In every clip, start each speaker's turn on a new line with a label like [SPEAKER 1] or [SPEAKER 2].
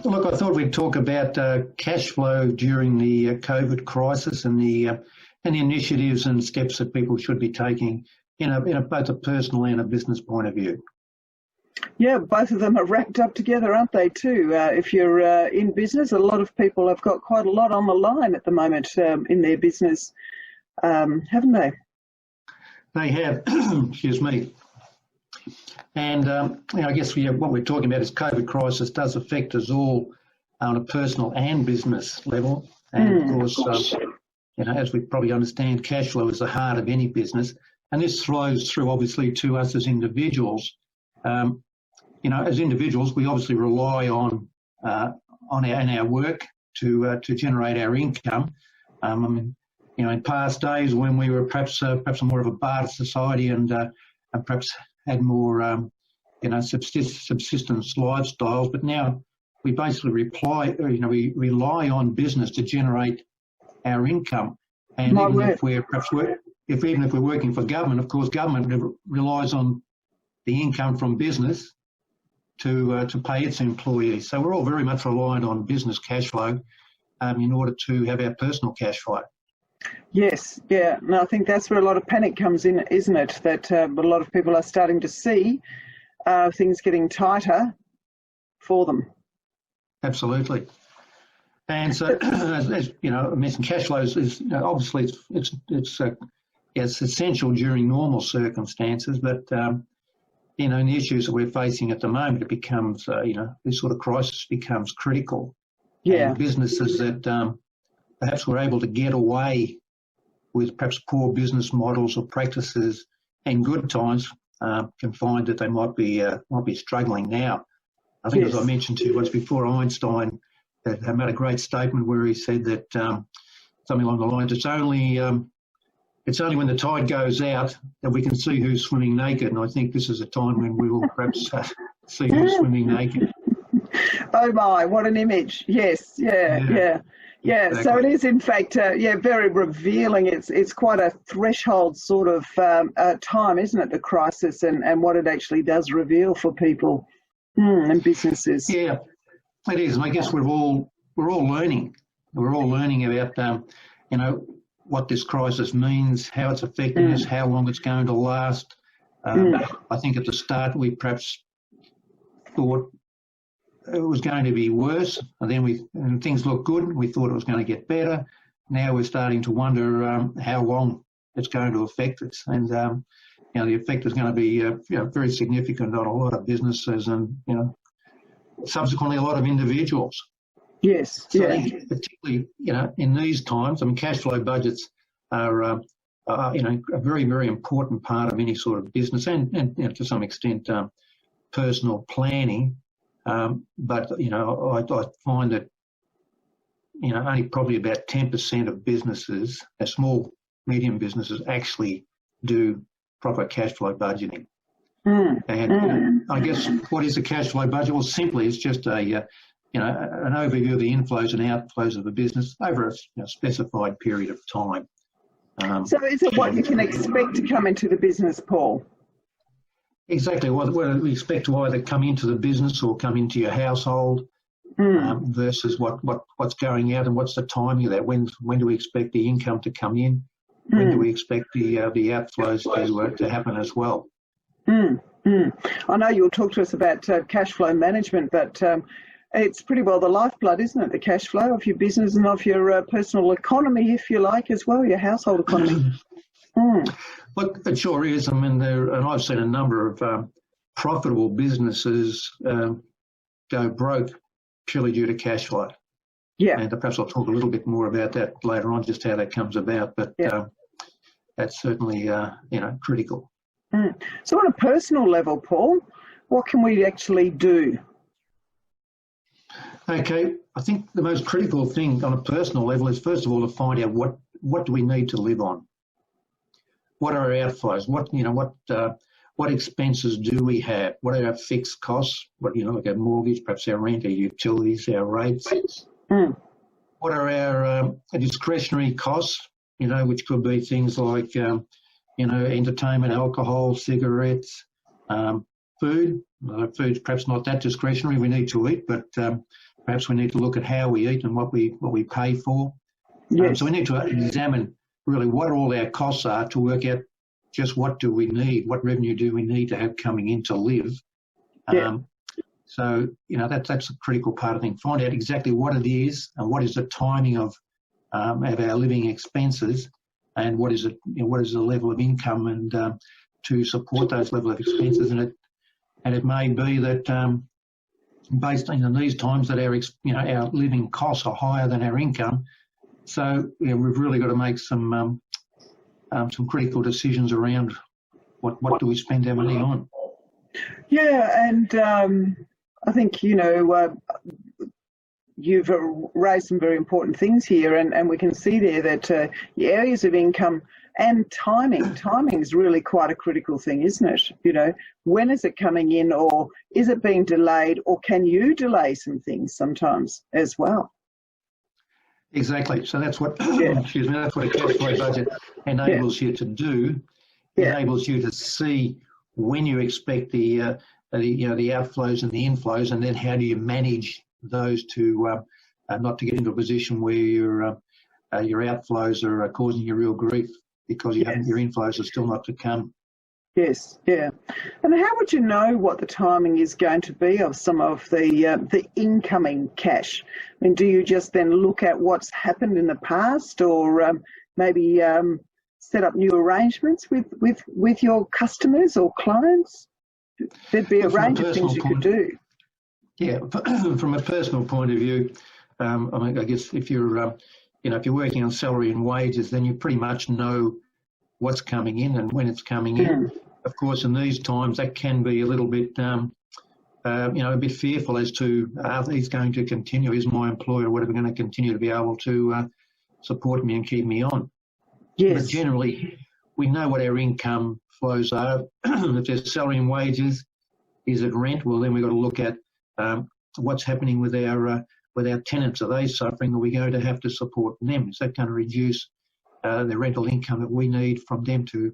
[SPEAKER 1] Look, I thought we'd talk about cash flow during the COVID crisis and the initiatives and steps that people should be taking in both a personal and a business point of view.
[SPEAKER 2] Yeah, both of them are wrapped up together, aren't they, too? If you're in business, a lot of people have got quite a lot on the line at the moment in their business, haven't they?
[SPEAKER 1] They have, excuse me. And I guess what we're talking about is COVID crisis does affect us all on a personal and business level. And of course, as we probably understand, cash flow is the heart of any business. And this flows through, obviously, to us as individuals. As individuals, we obviously rely on our work to generate our income. In past days when we were perhaps more of a barter society and perhaps had more, subsistence lifestyles, but now we basically we rely on business to generate our income. And even if we're working for government, of course, government relies on the income from business to pay its employees. So we're all very much reliant on business cash flow in order to have our personal cash flow.
[SPEAKER 2] Yes, yeah. No, I think that's where a lot of panic comes in, isn't it? That a lot of people are starting to see things getting tighter for them.
[SPEAKER 1] Absolutely. And so, as I mentioned, cash flow is obviously it's essential during normal circumstances, but in the issues that we're facing at the moment, it becomes this sort of crisis becomes critical.
[SPEAKER 2] Yeah.
[SPEAKER 1] And businesses that perhaps were able to get away with perhaps poor business models or practices in good times can find that they might be struggling now. I think, as I mentioned to you once before, Einstein made a great statement where he said that something along the lines, it's only when the tide goes out that we can see who's swimming naked, and I think this is a time when we will perhaps see who's swimming naked.
[SPEAKER 2] Oh my, what an image. Yes, yeah. Exactly. So it is, in fact, very revealing. It's quite a threshold sort of time, isn't it, the crisis, and what it actually does reveal for people and businesses.
[SPEAKER 1] Yeah, it is. And I guess we're all learning. We're all learning about, what this crisis means, how it's affecting us, how long it's going to last. I think at the start we perhaps thought it was going to be worse, and then things looked good. We thought it was going to get better. Now we're starting to wonder how long it's going to affect us, and the effect is going to be very significant on a lot of businesses and subsequently a lot of individuals.
[SPEAKER 2] Yes.
[SPEAKER 1] So I think particularly in these times, cash flow budgets are a very, very important part of any sort of business and to some extent personal planning. But I find that only probably about 10% of businesses, small, medium businesses, actually do proper cash flow budgeting. And I guess what is a cash flow budget? Well, simply it's just an overview of the inflows and outflows of the business over a specified period of time.
[SPEAKER 2] So is it what you can expect to come into the business, Paul?
[SPEAKER 1] Exactly. What we expect to either come into the business or come into your household versus what's going out and what's the timing of that. When do we expect the income to come in? When do we expect the outflows to happen as well?
[SPEAKER 2] I know you'll talk to us about cash flow management, but it's pretty well the lifeblood, isn't it? The cash flow of your business and of your personal economy, if you like, as well, your household economy.
[SPEAKER 1] Look, it sure is. And I've seen a number of profitable businesses go broke purely due to cash flow. Yeah. And perhaps I'll talk a little bit more about that later on, just how that comes about. But that's certainly, critical.
[SPEAKER 2] So on a personal level, Paul, what can we actually do?
[SPEAKER 1] Okay, I think the most critical thing on a personal level is, first of all, to find out what do we need to live on. What are our outflows? What expenses do we have? What are our fixed costs? Like our mortgage, perhaps our rent, our utilities, our rates. What are our discretionary costs? Which could be things like entertainment, alcohol, cigarettes, food. Food's perhaps not that discretionary. We need to eat, but perhaps we need to look at how we eat and what we pay for.
[SPEAKER 2] Yes.
[SPEAKER 1] So we need to examine really what all our costs are to work out just what do we need, what revenue do we need to have coming in to live.
[SPEAKER 2] Yeah.
[SPEAKER 1] So, that's a critical part of things. Find out exactly what it is and what is the timing of our living expenses, and what is the level of income and to support those level of expenses. And it may be that based on these times that our living costs are higher than our income. So we've really got to make some critical decisions around what do we spend our money on.
[SPEAKER 2] Yeah, and I think, you've raised some very important things here, and we can see there that the areas of income and timing is really quite a critical thing, isn't it? When is it coming in, or is it being delayed, or can you delay some things sometimes as well?
[SPEAKER 1] Exactly. So that's what that's what a cash flow budget enables you to do. It enables you to see when you expect the outflows and the inflows, and then how do you manage those to not to get into a position where your outflows are causing you real grief because your inflows are still not to come.
[SPEAKER 2] Yes, yeah. And how would you know what the timing is going to be of some of the incoming cash? I mean, do you just then look at what's happened in the past, or maybe set up new arrangements with your customers or clients? There'd be a range of things you could do.
[SPEAKER 1] Yeah, from a personal point of view, I guess if you're working on salary and wages, then you pretty much know what's coming in and when it's coming in. Of course, in these times, that can be a little bit, a bit fearful as to are these going to continue? Is my employer, whatever, going to continue to be able to support me and keep me on?
[SPEAKER 2] Yes.
[SPEAKER 1] But generally, we know what our income flows are. If there's salary and wages, is it rent? Well, then we've got to look at what's happening with our tenants. Are they suffering? Are we going to have to support them? Is that going to reduce the rental income that we need from them to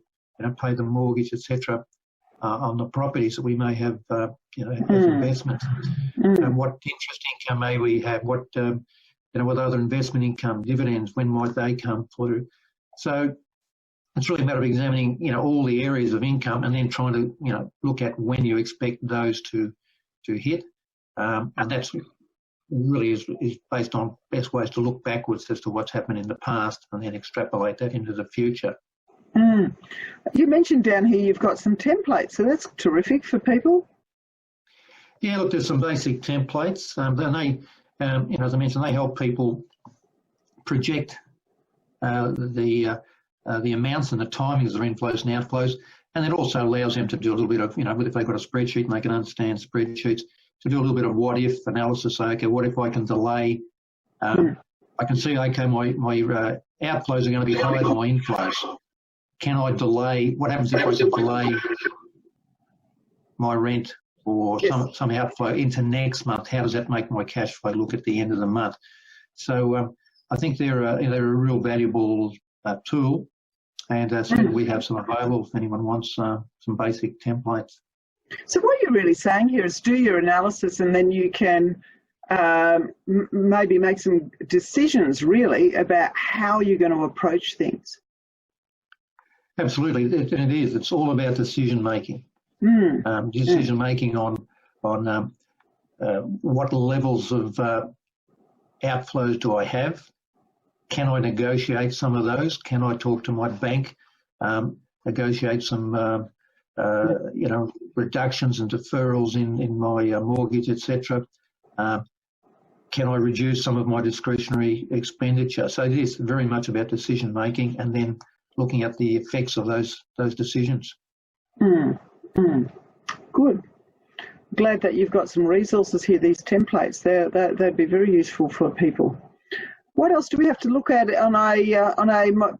[SPEAKER 1] pay the mortgage, etc., on the properties that we may have, as investments? And what interest income may we have? What with other investment income, dividends, when might they come through? So it's really a matter of examining, all the areas of income and then trying to, look at when you expect those to hit. And that's really is based on best ways to look backwards as to what's happened in the past and then extrapolate that into the future.
[SPEAKER 2] You mentioned down here you've got some templates, so that's terrific for people.
[SPEAKER 1] Yeah, look, there's some basic templates. They, as I mentioned, they help people project the amounts and the timings of inflows and outflows, and it also allows them to do a little bit of, if they've got a spreadsheet and they can understand spreadsheets, to do a little bit of what-if analysis. Say, okay, what if I can delay? I can see, okay, my outflows are going to be higher than my inflows. Can I delay? What happens if I can delay my rent or some outflow into next month? How does that make my cash flow look at the end of the month? So I think they're a real valuable tool, and certainly we have some available if anyone wants some basic templates.
[SPEAKER 2] So what you're really saying here is do your analysis, and then you can maybe make some decisions really about how you're going to approach things.
[SPEAKER 1] Absolutely, it is. It's all about decision making. Decision making on what levels of outflows do I have? Can I negotiate some of those? Can I talk to my bank, negotiate some reductions and deferrals in my mortgage, etc.? Can I reduce some of my discretionary expenditure? So it is very much about decision making and then looking at the effects of those decisions.
[SPEAKER 2] Good. Glad that you've got some resources here, these templates. They'd be very useful for people. What else do we have to look at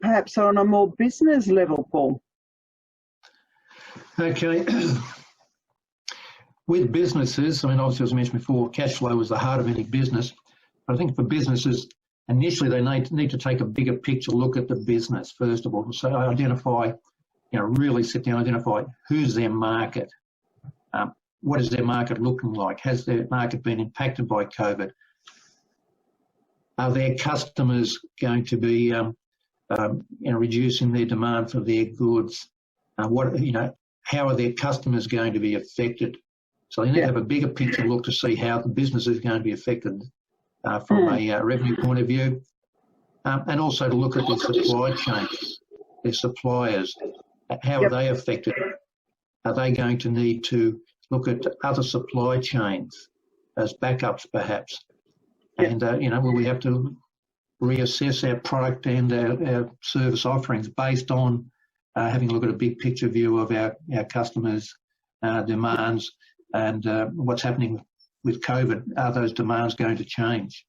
[SPEAKER 2] perhaps on a more business level, Paul?
[SPEAKER 1] Okay. With businesses, I mean, obviously, as I mentioned before, cash flow is the heart of any business. But I think for businesses, initially they need to take a bigger picture look at the business, first of all. So identify, really sit down, identify who's their market. What is their market looking like? Has their market been impacted by COVID? Are their customers going to be reducing their demand for their goods? How are their customers going to be affected? So they need to have a bigger picture look to see how the business is going to be affected from a revenue point of view, and also to look at their supply chain, their suppliers. How are they affected? Are they going to need to look at other supply chains as backups, perhaps? And, will we have to reassess our product and our service offerings based on having a look at a big picture view of our customers' demands and what's happening with COVID? Are those demands going to change?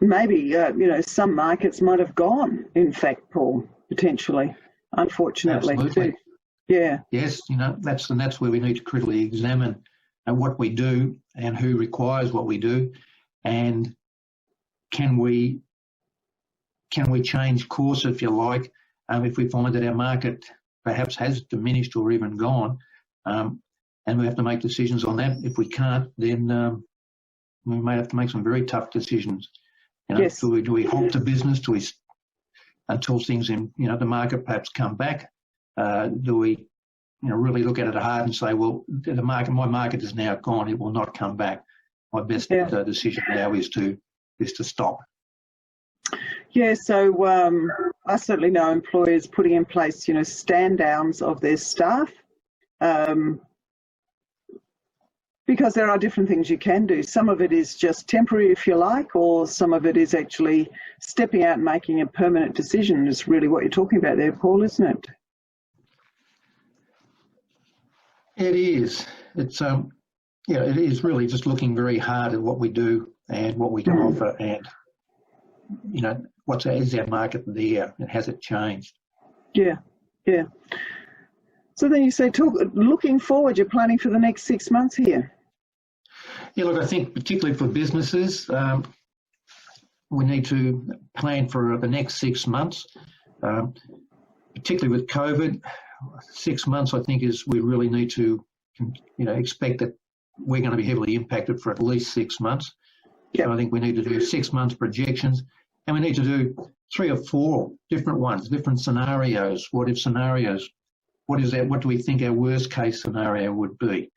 [SPEAKER 2] Maybe, some markets might have gone, in fact, Paul, potentially, unfortunately.
[SPEAKER 1] Absolutely.
[SPEAKER 2] Too. Yeah.
[SPEAKER 1] Yes, that's where we need to critically examine what we do and who requires what we do, and can we change course, if you like, if we find that our market perhaps has diminished or even gone, and we have to make decisions on that. If we can't, then we may have to make some very tough decisions.
[SPEAKER 2] Yes.
[SPEAKER 1] Do we halt the business? Do we, until things in the market perhaps come back? Do we really look at it hard and say, well, my market is now gone; it will not come back. My best decision now is to stop.
[SPEAKER 2] Yeah, so I certainly know employers putting in place, stand downs of their staff, because there are different things you can do. Some of it is just temporary, if you like, or some of it is actually stepping out and making a permanent decision. Is really what you're talking about there, Paul, isn't it?
[SPEAKER 1] It is. It's it is really just looking very hard at what we do and what we can offer, and is our market there, and has it changed? Yeah.
[SPEAKER 2] So then you say, looking forward, you're planning for the next 6 months here.
[SPEAKER 1] Yeah, look, I think particularly for businesses, we need to plan for the next 6 months, particularly with COVID. 6 months, I think, is we really need to, expect that we're going to be heavily impacted for at least 6 months. Yep. So I think we need to do 6 months projections, and we need to do 3 or 4 different ones, different scenarios, what if scenarios. What is that? What do we think our worst case scenario would be?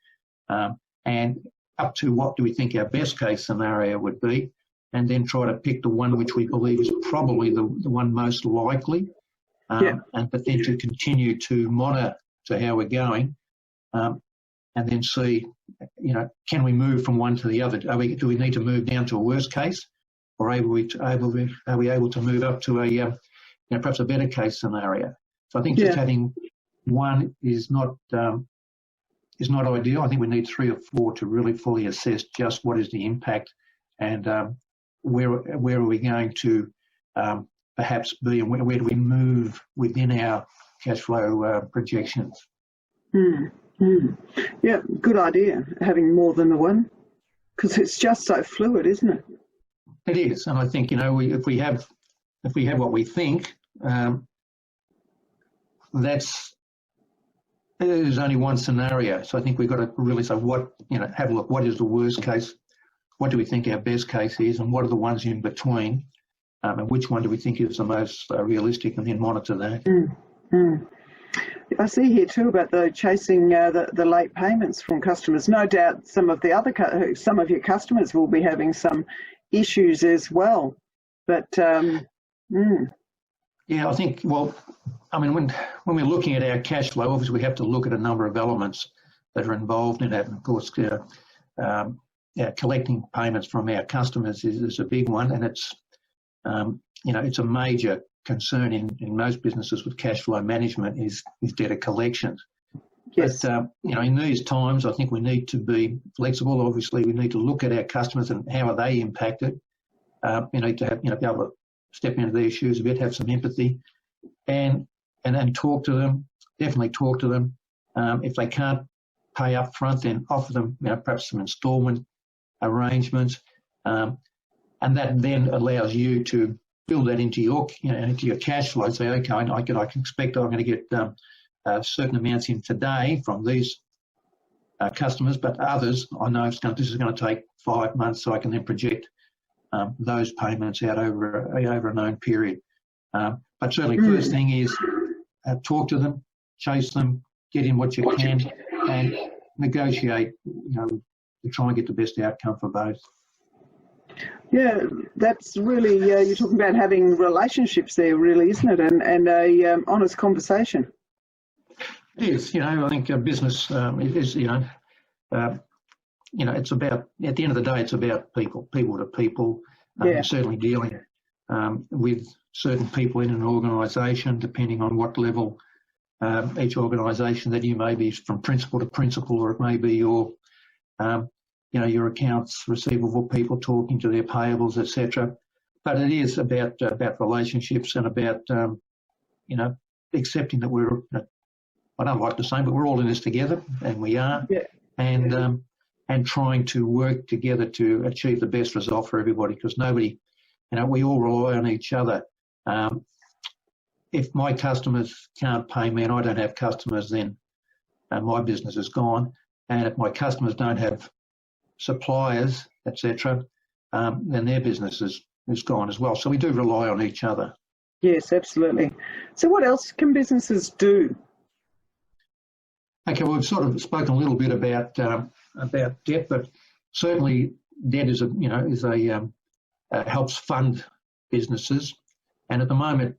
[SPEAKER 1] And up to what do we think our best case scenario would be? And then try to pick the one which we believe is probably the one most likely. But then to continue to monitor how we're going, and then see, can we move from one to the other? Do we need to move down to a worst case, or are we able to move up to a perhaps a better case scenario? So I think just having one is not ideal. I think we need 3 or 4 to really fully assess just what is the impact, and where are we going to perhaps be, and where do we move within our cash flow projections.
[SPEAKER 2] Yeah, good idea, having more than the one, because it's just so fluid, isn't it?
[SPEAKER 1] It is, and I think if we have what we think, there's only one scenario. So I think we've got to really say have a look. What is the worst case? What do we think our best case is, and what are the ones in between? And which one do we think is the most realistic, and then monitor that.
[SPEAKER 2] I see here too about chasing the late payments from customers. No doubt some of your customers will be having some issues as well. But
[SPEAKER 1] yeah, I think, when we're looking at our cash flow, obviously we have to look at a number of elements that are involved in that. And of course, collecting payments from our customers is a big one, and it's it's a major concern in most businesses with cash flow management is debtor collections.
[SPEAKER 2] Yes.
[SPEAKER 1] But in these times, I think we need to be flexible. Obviously, we need to look at our customers and how are they impacted. We need to have be able to step into their shoes a bit, have some empathy, and talk to them. Definitely talk to them. If they can't pay up front, then offer them perhaps some instalment arrangements, and that then allows you to build that into your cash flow. Say, okay, I can expect I'm going to get certain amounts in today from these customers, but others I know this is going to take 5 months, so I can then project those payments out over a known period. But certainly, first thing is talk to them, chase them, get in what you can, and negotiate. To try and get the best outcome for both.
[SPEAKER 2] Yeah, that's really you're talking about having relationships there, really, isn't it? And a honest conversation.
[SPEAKER 1] It is. I think business is. It's about, at the end of the day, it's about people to people. Certainly dealing with certain people in an organisation, depending on what level each organisation that you may be, from principal to principal, or it may be your accounts receivable people talking to their payables, etc. But it is about relationships and about accepting that we're. I don't like to say, but we're all in this together, and we are, and trying to work together to achieve the best result for everybody, because nobody, we all rely on each other. If my customers can't pay me and I don't have customers, then my business is gone. And if my customers don't have suppliers, etc., then their business is gone as well. So we do rely on each other.
[SPEAKER 2] Yes, absolutely. So what else can businesses do?
[SPEAKER 1] Okay, we've sort of spoken a little bit about debt, but certainly debt helps fund businesses. And at the moment,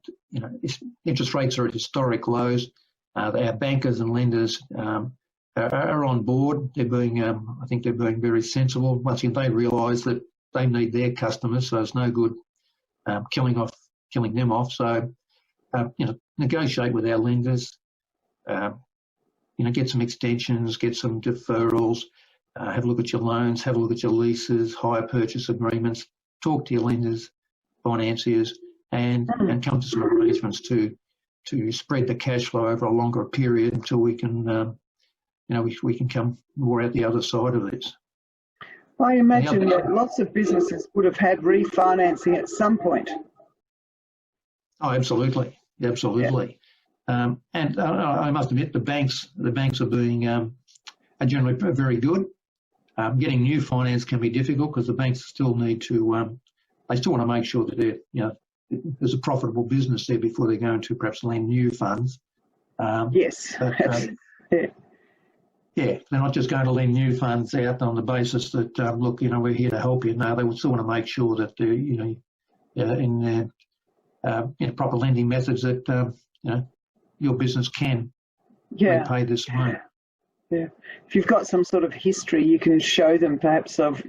[SPEAKER 1] interest rates are at historic lows. Our bankers and lenders are on board. They're being, I think they're being very sensible. Once again, they realise that they need their customers, so it's no good killing them off. So, negotiate with our lenders. Get some extensions, get some deferrals, have a look at your loans, have a look at your leases, hire purchase agreements, talk to your lenders, financiers, and come to some arrangements to spread the cash flow over a longer period until we can, we can come more out the other side of this.
[SPEAKER 2] I imagine that lots of businesses would have had refinancing at some point.
[SPEAKER 1] Oh, absolutely. And I must admit, the banks are being are generally very good. Getting new finance can be difficult because the banks still need to. They still want to make sure that there's a profitable business there before they're going to perhaps lend new funds.
[SPEAKER 2] Yes.
[SPEAKER 1] But, they're not just going to lend new funds out on the basis that look, we're here to help you. No, they would still want to make sure that in proper lending methods that your business can repay this loan.
[SPEAKER 2] Yeah, if you've got some sort of history, you can show them perhaps of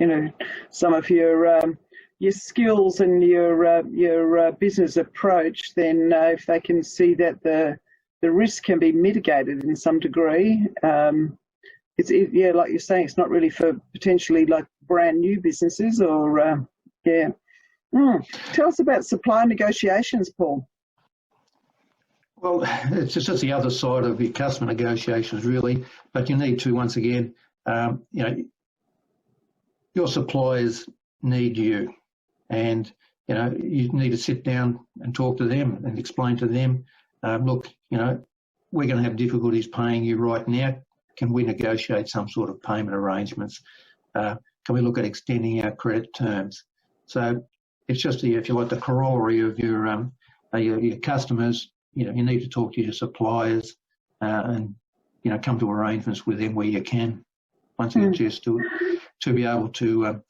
[SPEAKER 2] some of your skills and your business approach. Then if they can see that the risk can be mitigated in some degree, like you're saying, it's not really for potentially like brand new businesses or Tell us about supply negotiations, Paul.
[SPEAKER 1] Well, it's just the other side of your customer negotiations, really. But you need to, once again, your suppliers need you, and you need to sit down and talk to them and explain to them, look, we're going to have difficulties paying you right now. Can we negotiate some sort of payment arrangements? Can we look at extending our credit terms? So it's just if you like the corollary of your customers. You need to talk to your suppliers and come to arrangements with them where you can. Once again, just to be able to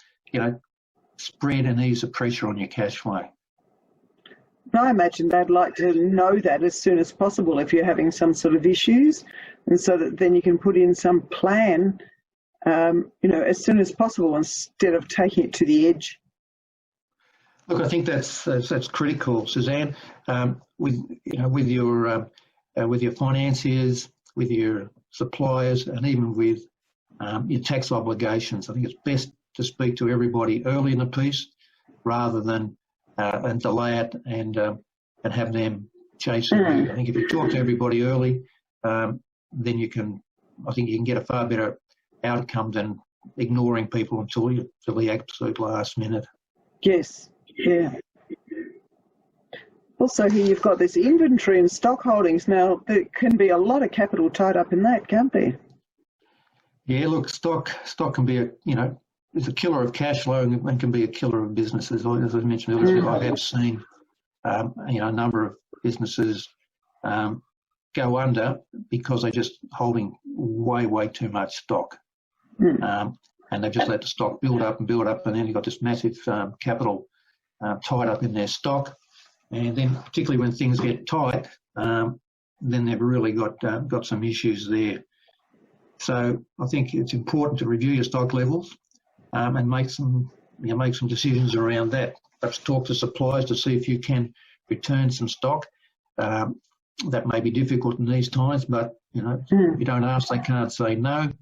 [SPEAKER 1] spread and ease the pressure on your cash flow.
[SPEAKER 2] I imagine they'd like to know that as soon as possible if you're having some sort of issues, and so that then you can put in some plan, as soon as possible instead of taking it to the edge.
[SPEAKER 1] Look, I think that's critical, Suzanne. With your financiers, with your suppliers, and even with your tax obligations, I think it's best to speak to everybody early in the piece rather than and delay it and have them chasing you. I think if you talk to everybody early, then you can get a far better outcome than ignoring people until the absolute last minute.
[SPEAKER 2] Yes. Yeah. Also, here you've got this inventory and stock holdings. Now, there can be a lot of capital tied up in that, can't there?
[SPEAKER 1] Yeah, look, stock can be is a killer of cash flow and can be a killer of businesses. As I mentioned earlier, I have seen a number of businesses go under because they're just holding way too much stock. And they've just let the stock build up, and then you've got this massive capital tied up in their stock. And then particularly when things get tight, then they've really got some issues there. So I think it's important to review your stock levels and make some decisions around that. Perhaps talk to suppliers to see if you can return some stock. That may be difficult in these times, but if you don't ask, they can't say no.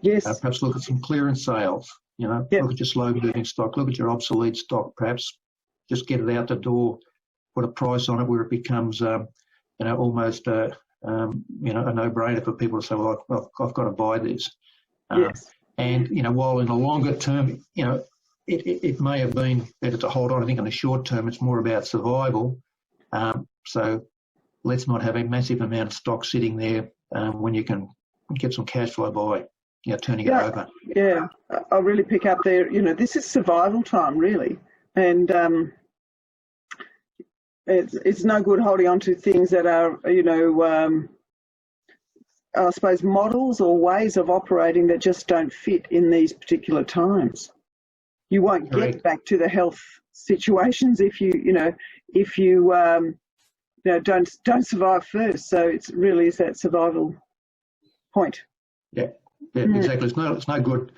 [SPEAKER 2] Yes.
[SPEAKER 1] Perhaps look at some clearance sales. Look at your slow-moving stock. Look at your obsolete stock. Perhaps just get it out the door. Put a price on it where it becomes, almost a no-brainer for people to say, well, I've got to buy this.
[SPEAKER 2] Yes.
[SPEAKER 1] And while in the longer term, it may have been better to hold on. I think in the short term, it's more about survival. So let's not have a massive amount of stock sitting there when you can get some cash flow by turning it over.
[SPEAKER 2] Yeah, I'll really pick up there. This is survival time, really. And it's no good holding on to things that are, I suppose, models or ways of operating that just don't fit in these particular times. You won't get back to the health situations if you don't survive first. So it really is that survival point.
[SPEAKER 1] Yeah, exactly. It's no good,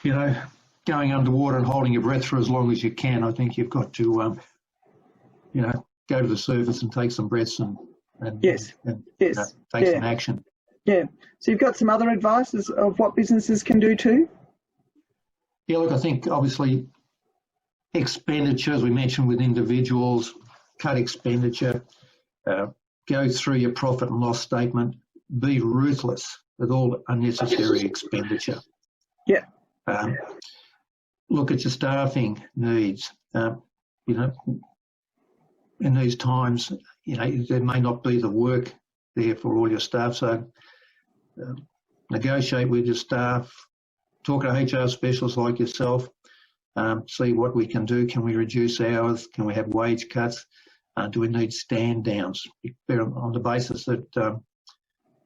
[SPEAKER 1] going underwater and holding your breath for as long as you can. I think you've got to, go to the surface and take some breaths and take some action.
[SPEAKER 2] Yeah. So you've got some other advice of what businesses can do too?
[SPEAKER 1] Yeah, look, I think obviously expenditure, as we mentioned with individuals, cut expenditure, go through your profit and loss statement, be ruthless with all unnecessary expenditure.
[SPEAKER 2] Yeah.
[SPEAKER 1] Look at your staffing needs. In these times, there may not be the work there for all your staff, so negotiate with your staff, talk to HR specialists like yourself, see what we can do. Can we reduce hours? Can we have wage cuts? Do we need stand downs? On the basis that,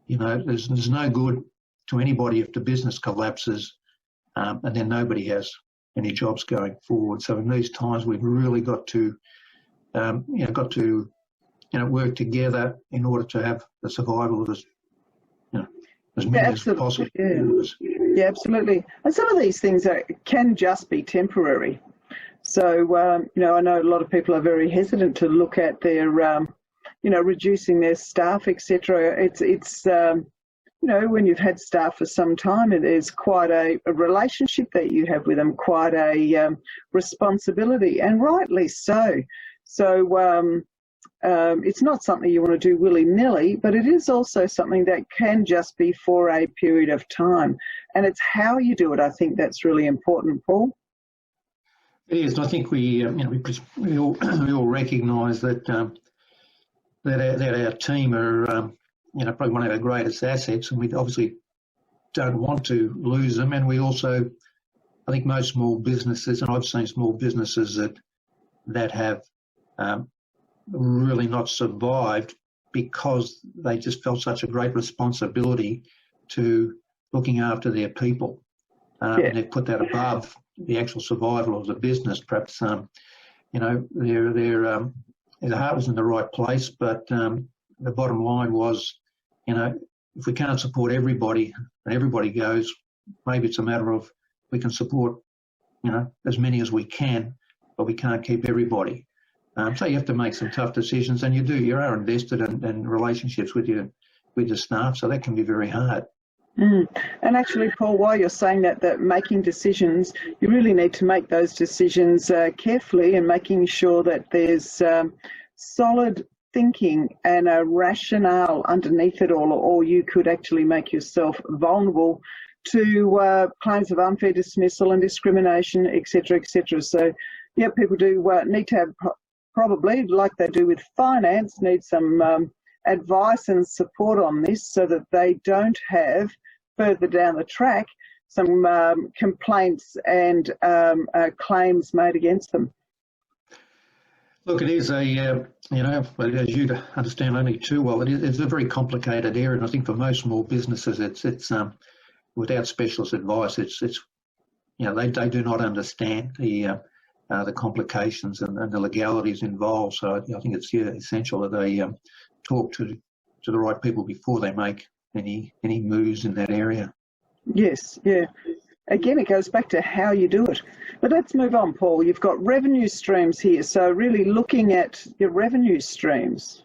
[SPEAKER 1] there's no good to anybody if the business collapses and then nobody has any jobs going forward. So in these times, we've really got to work together in order to have the survival of as many as possible.
[SPEAKER 2] Yeah, absolutely. And some of these things can just be temporary. So, I know a lot of people are very hesitant to look at their, reducing their staff, etc. It's when you've had staff for some time, there's quite a relationship that you have with them, quite a responsibility, and rightly so. So it's not something you want to do willy-nilly, but it is also something that can just be for a period of time. And it's how you do it, I think that's really important, Paul.
[SPEAKER 1] It is. I think we all recognise that our team are probably one of our greatest assets, and we obviously don't want to lose them. And we also, I think most small businesses, and I've seen small businesses that have really not survived because they just felt such a great responsibility to looking after their people, and they've put that above the actual survival of the business. Perhaps their heart was in the right place, but the bottom line was, if we can't support everybody and everybody goes, maybe it's a matter of we can support as many as we can, but we can't keep everybody. So you have to make some tough decisions, and you are invested in relationships with your staff, so that can be very hard.
[SPEAKER 2] And actually, Paul, while you're saying that making decisions, you really need to make those decisions carefully and making sure that there's solid thinking and a rationale underneath it all, or you could actually make yourself vulnerable to claims of unfair dismissal and discrimination, etc., etc. So, yeah, people do need to have, probably, like they do with finance, need some advice and support on this so that they don't have, further down the track, some complaints and claims made against them?
[SPEAKER 1] Look, it is as you understand only too well, it's a very complicated area, and I think for most small businesses, it's without specialist advice, they do not understand the complications and the legalities involved. So I think it's essential that they talk to the right people before they make any moves in that area.
[SPEAKER 2] Yes, yeah. Again, it goes back to how you do it. But let's move on, Paul. You've got revenue streams here, so really looking at your revenue streams.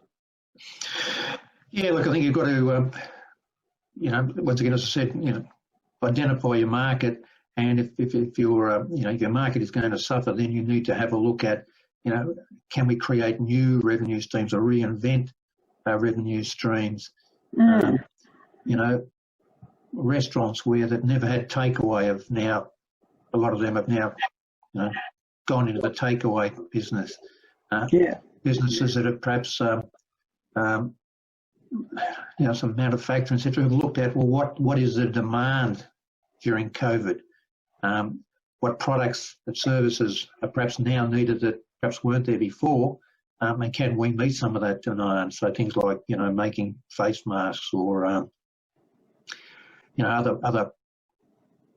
[SPEAKER 1] Yeah, look, I think you've got to, once again, as I said, identify your market, and if your market is going to suffer, then you need to have a look at, can we create new revenue streams or reinvent revenue streams? Restaurants that never had takeaway a lot of them have now, gone into the takeaway business. Businesses that have perhaps, some manufacturing, etc., have looked at, well, what is the demand during COVID? What products and services are perhaps now needed that perhaps weren't there before? And can we meet some of that demand? So things like, making face masks or, other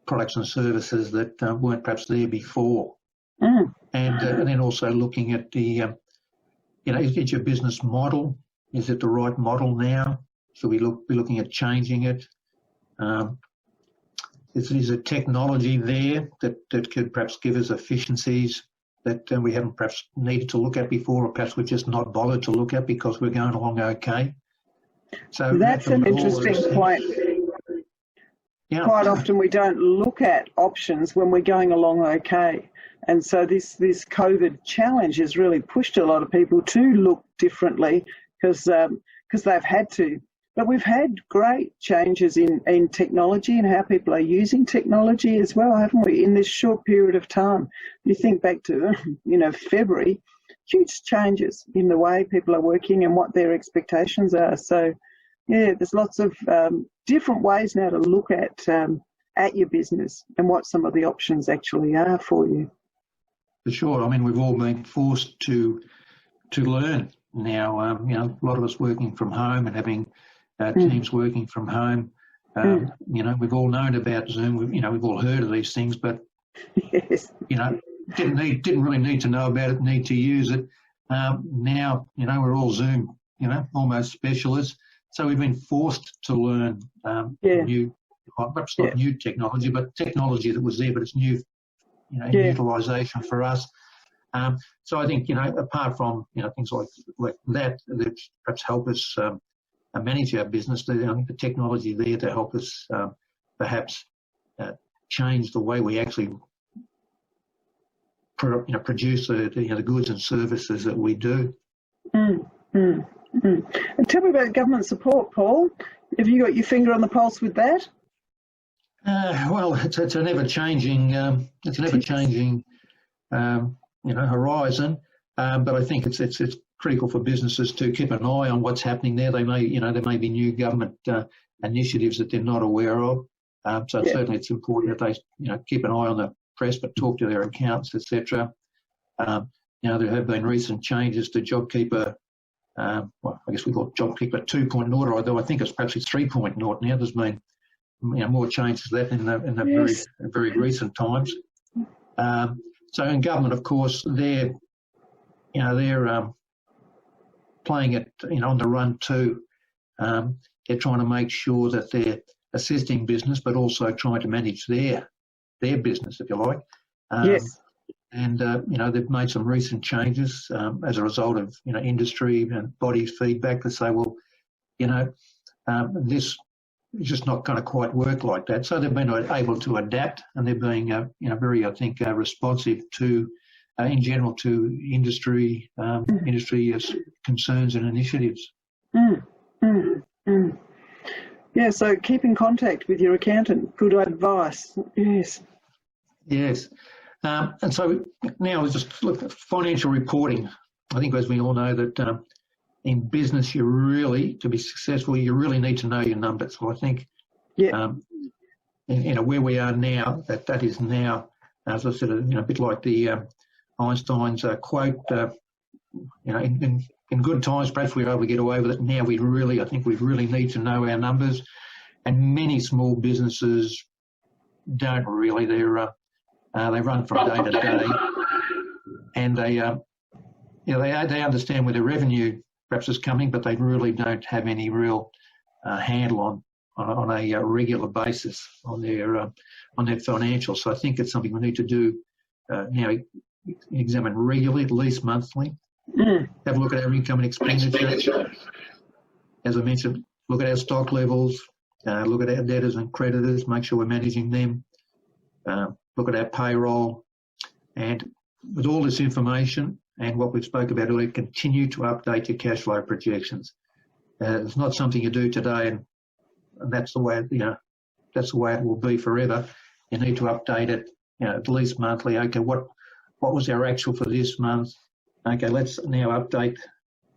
[SPEAKER 1] products and services that weren't perhaps there before. And then also looking at the, is your business model, is it the right model now? Should we be looking at changing it? Is there technology there that could perhaps give us efficiencies that we haven't perhaps needed to look at before, or perhaps we've just not bothered to look at because we're going along okay? So
[SPEAKER 2] that's an interesting point.
[SPEAKER 1] Yeah.
[SPEAKER 2] Quite often we don't look at options when we're going along okay. And so this COVID challenge has really pushed a lot of people to look differently because they've had to. But we've had great changes in technology and how people are using technology as well, haven't we, in this short period of time? You think back to, February, huge changes in the way people are working and what their expectations are. So, yeah, there's lots of different ways now to look at your business and what some of the options actually are for you.
[SPEAKER 1] For sure. I mean, we've all been forced to learn now. A lot of us working from home and having teams working from home. We've all known about Zoom. We've all heard of these things, but
[SPEAKER 2] yes.
[SPEAKER 1] Didn't really need to know about it, need to use it. Now, we're all Zoom, almost specialists. So we've been forced to learn new, perhaps not new technology, but technology that was there, but it's new, utilisation for us. So I think, apart from, things like that perhaps help us manage our business, I think the technology there to help us perhaps change the way we actually produce the goods and services that we do. And tell me about government support, Paul. Have you got your finger on the pulse with that? Well, it's an ever-changing, horizon. But I think it's critical for businesses to keep an eye on what's happening there. There may be new government initiatives that they're not aware of. Certainly it's important that they, keep an eye on the press, but talk to their accountants, etc. There have been recent changes to JobKeeper. I guess we call it JobKeeper 2.0, although I think it's perhaps 3.0 now. There's been more changes to that in the very recent times. So in government, of course, they're playing it on the run too. They're trying to make sure that they're assisting business, but also trying to manage their business, if you like.
[SPEAKER 2] Yes.
[SPEAKER 1] And, they've made some recent changes as a result of, industry and body feedback to say, well, this is just not going to quite work like that. So they've been able to adapt, and they're being, very, I think, responsive to, in general, to industry concerns and initiatives.
[SPEAKER 2] Yeah, so keep in contact with your accountant. Good advice. Yes.
[SPEAKER 1] Yes. And so now just look at financial reporting. I think, as we all know, that in business, to be successful, you really need to know your numbers. So I think where we are now, that is now, as I said, a bit like the Einstein's quote, in good times, perhaps we were able to get away with it. Now I think we really need to know our numbers, and many small businesses don't really. They run from day to day, and they understand where their revenue perhaps is coming, but they really don't have any real handle on a regular basis on their financials. So I think it's something we need to do now. Examine regularly, at least monthly. Have a look at our income and expenditure. As I mentioned, look at our stock levels. Look at our debtors and creditors. Make sure we're managing them. Look at our payroll, and with all this information and what we've spoke about earlier, continue to update your cash flow projections. It's not something you do today, and that's the way that's the way it will be forever. You need to update it, at least monthly. Okay, what was our actual for this month? Okay, let's now update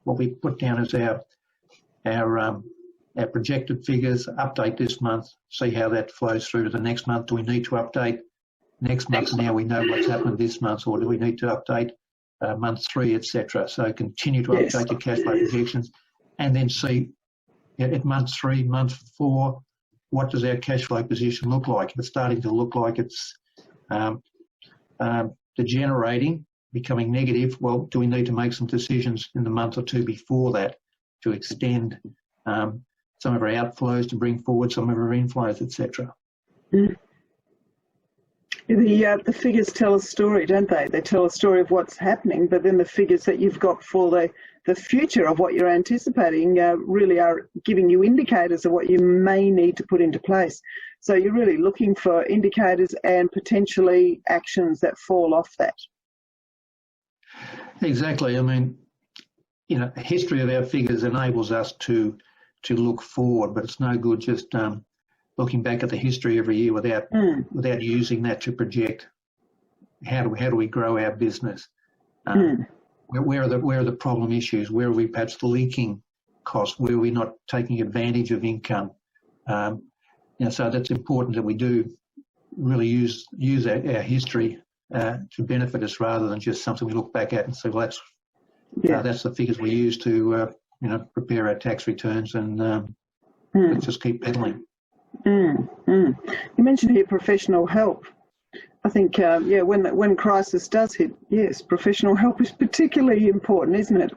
[SPEAKER 1] what we put down as our projected figures. Update this month. See how that flows through to the next month. Do we need to update next month? Now we know what's happened this month, or do we need to update month 3, etc.? So continue to update your cash flow projections, and then see at month 3, month 4, what does our cash flow position look like? If it's starting to look like it's degenerating, becoming negative, well, do we need to make some decisions in the month or 2 before that to extend some of our outflows, to bring forward some of our inflows, etc.?
[SPEAKER 2] The figures tell a story, don't they? They tell a story of what's happening, but then the figures that you've got for the future of what you're anticipating really are giving you indicators of what you may need to put into place. So you're really looking for indicators and potentially actions that fall off that. Exactly.
[SPEAKER 1] I mean, a history of our figures enables us to look forward, but it's no good just looking back at the history every year without using that to project how do we grow our business. Where are the problem issues? Where are we perhaps leaking costs? Where are we not taking advantage of income? So that's important that we do really use our history to benefit us, rather than just something we look back at and say, well, that's the figures we use to prepare our tax returns, and let's just keep peddling.
[SPEAKER 2] You mentioned here professional help. I think, when crisis does hit, yes, professional help is particularly important, isn't it?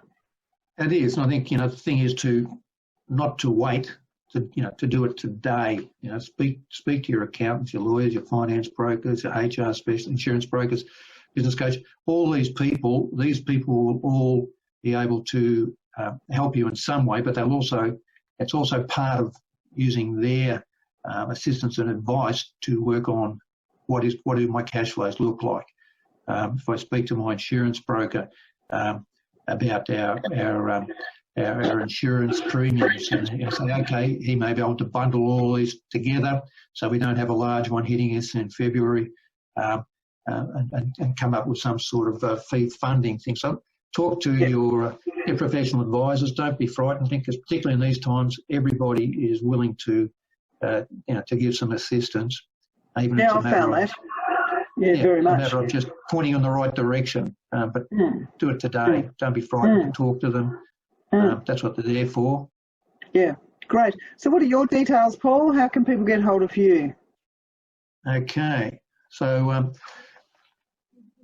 [SPEAKER 1] It is. And I think, the thing is not to wait, to do it today. Speak to your accountants, your lawyers, your finance brokers, your HR specialists, insurance brokers, business coach. All these people will all be able to help you in some way, but it's also part of using their assistance and advice to work on what do my cash flows look like. If I speak to my insurance broker about our insurance premiums, and say, okay, he may be able to bundle all these together so we don't have a large one hitting us in February, and come up with some sort of fee funding thing. So talk to your professional advisors. Don't be frightened, because particularly in these times, everybody is willing to give some assistance. Even
[SPEAKER 2] I found that. Very much.
[SPEAKER 1] It's a matter of just pointing in the right direction, but do it today. Don't be frightened to talk to them. That's what they're there for.
[SPEAKER 2] Yeah, great. So what are your details, Paul? How can people get hold of you?
[SPEAKER 1] Okay, so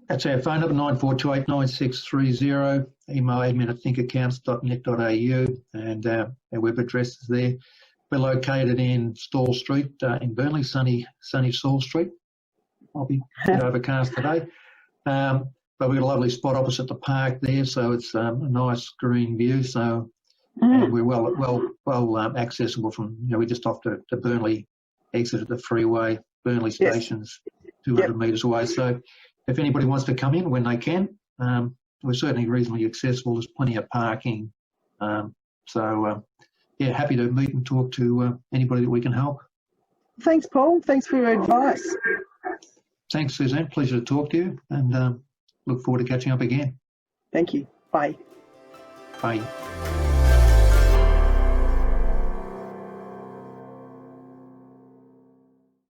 [SPEAKER 1] that's our phone number, 94289630, email admin@thinkaccountants.net.au, and our web address is there. We're located in Stall Street in Burnley, sunny Stall Street. I'll be a bit overcast today, but we've got a lovely spot opposite the park there, so it's a nice green view. So and we're well accessible from, we're just off to Burnley exit at the freeway. Burnley station's 200 metres away. So if anybody wants to come in when they can, we're certainly reasonably accessible. There's plenty of parking. Happy to meet and talk to anybody that we can help.
[SPEAKER 2] Thanks, Paul. Thanks for your advice.
[SPEAKER 1] Thanks, Suzanne. Pleasure to talk to you, and look forward to catching up again.
[SPEAKER 2] Thank you. Bye.
[SPEAKER 1] Bye.